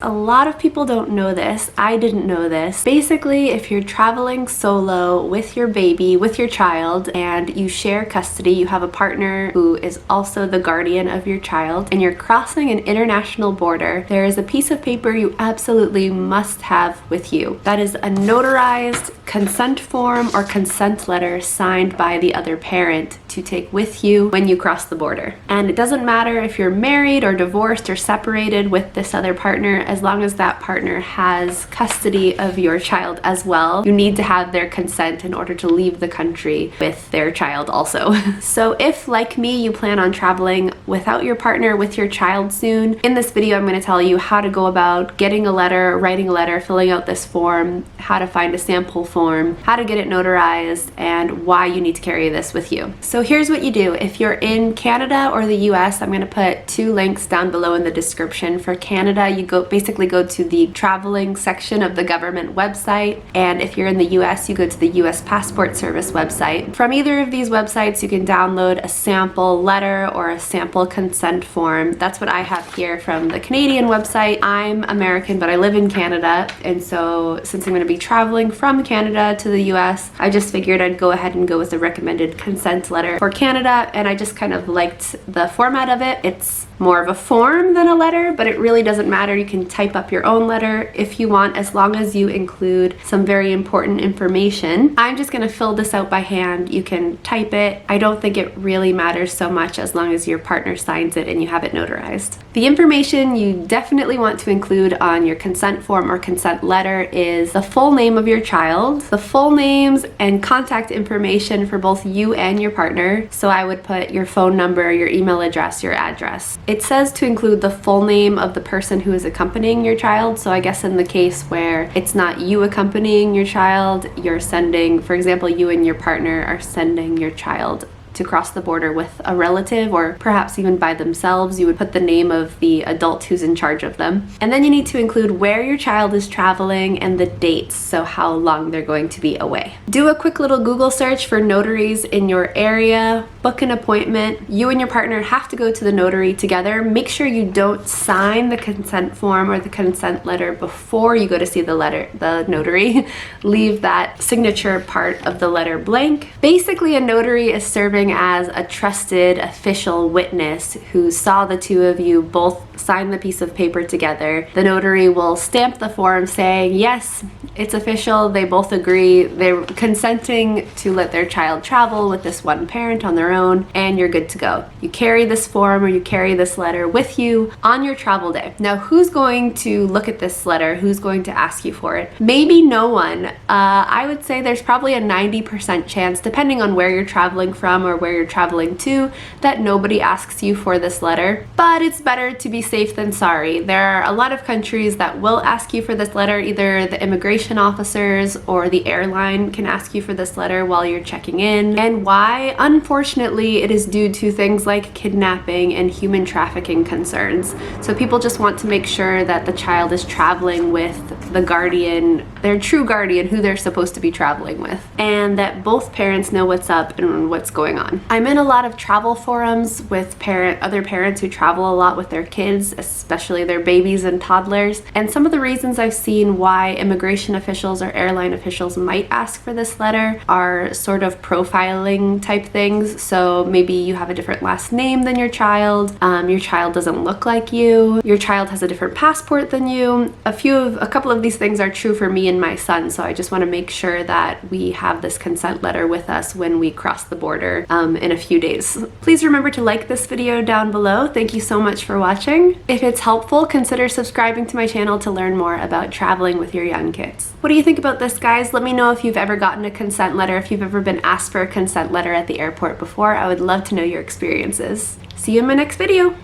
A lot of people don't know this. I didn't know this. Basically, if you're traveling solo with your baby, with your child, and you share custody, you have a partner who is also the guardian of your child, and you're crossing an international border, there is a piece of paper you absolutely must have with you. That is a notarized consent form or consent letter signed by the other parent to take with you when you cross the border. And it doesn't matter if you're married or divorced or separated with this other partner, as long as that partner has custody of your child as well. You need to have their consent in order to leave the country with their child also. So if, like me, you plan on traveling without your partner with your child soon, in this video I'm going to tell you how to go about getting a letter, writing a letter, filling out this form, how to find a sample form, how to get it notarized, and why you need to carry this with you. So here's what you do. If you're in Canada or the US, I'm going to put two links down below in the description. For Canada, you basically go to the traveling section of the government website, and if you're in the US, you go to the US Passport Service website. From either of these websites, you can download a sample letter or a sample consent form. That's what I have here from the Canadian website. I'm American, but I live in Canada, and so since I'm going to be traveling from Canada to the US, I just figured I'd go ahead and go with the recommended consent letter for Canada, and I just kind of liked the format of it. It's more of a form than a letter, but it really doesn't matter. You can type up your own letter if you want, as long as you include some very important information. I'm just going to fill this out by hand. You can type it. I don't think it really matters so much as long as your partner signs it and you have it notarized. The information you definitely want to include on your consent form or consent letter is the full name of your child, the full names and contact information for both you and your partner. So I would put your phone number, your email address, your address. It says to include the full name of the person who is accompanying your child. So I guess in the case where it's not you accompanying your child, you're sending, for example, you and your partner are sending your child to cross the border with a relative, or perhaps even by themselves, you would put the name of the adult who's in charge of them. And then you need to include where your child is traveling and the dates, so how long they're going to be away. Do a quick little Google search for notaries in your area, book an appointment. You and your partner have to go to the notary together. Make sure you don't sign the consent form or the consent letter before you go to see the notary. Leave that signature part of the letter blank. Basically, a notary is serving as a trusted official witness who saw the two of you both sign the piece of paper together. The notary will stamp the form saying, yes, it's official, they both agree, they're consenting to let their child travel with this one parent on their own, and you're good to go. You carry this form or you carry this letter with you on your travel day. Now, who's going to look at this letter? Who's going to ask you for it? Maybe no one. I would say there's probably a 90% chance, depending on where you're traveling from or where you're traveling to, that nobody asks you for this letter. But it's better to be safe than sorry. There are a lot of countries that will ask you for this letter. Either the immigration officers or the airline can ask you for this letter while you're checking in. And why? Unfortunately, it is due to things like kidnapping and human trafficking concerns. So people just want to make sure that the child is traveling with the guardian, their true guardian, who they're supposed to be traveling with, and that both parents know what's up and what's going on. I'm in a lot of travel forums with other parents who travel a lot with their kids, especially their babies and toddlers, and some of the reasons I've seen why immigration officials or airline officials might ask for this letter are sort of profiling type things. So maybe you have a different last name than your child doesn't look like you, your child has a different passport than you. A couple of these things are true for me and my son, so I just want to make sure that we have this consent letter with us when we cross the border in a few days. Please remember to like this video down below. Thank you so much for watching. If it's helpful, consider subscribing to my channel to learn more about traveling with your young kids. What do you think about this, guys? Let me know if you've ever gotten a consent letter, if you've ever been asked for a consent letter at the airport before. I would love to know your experiences. See you in my next video.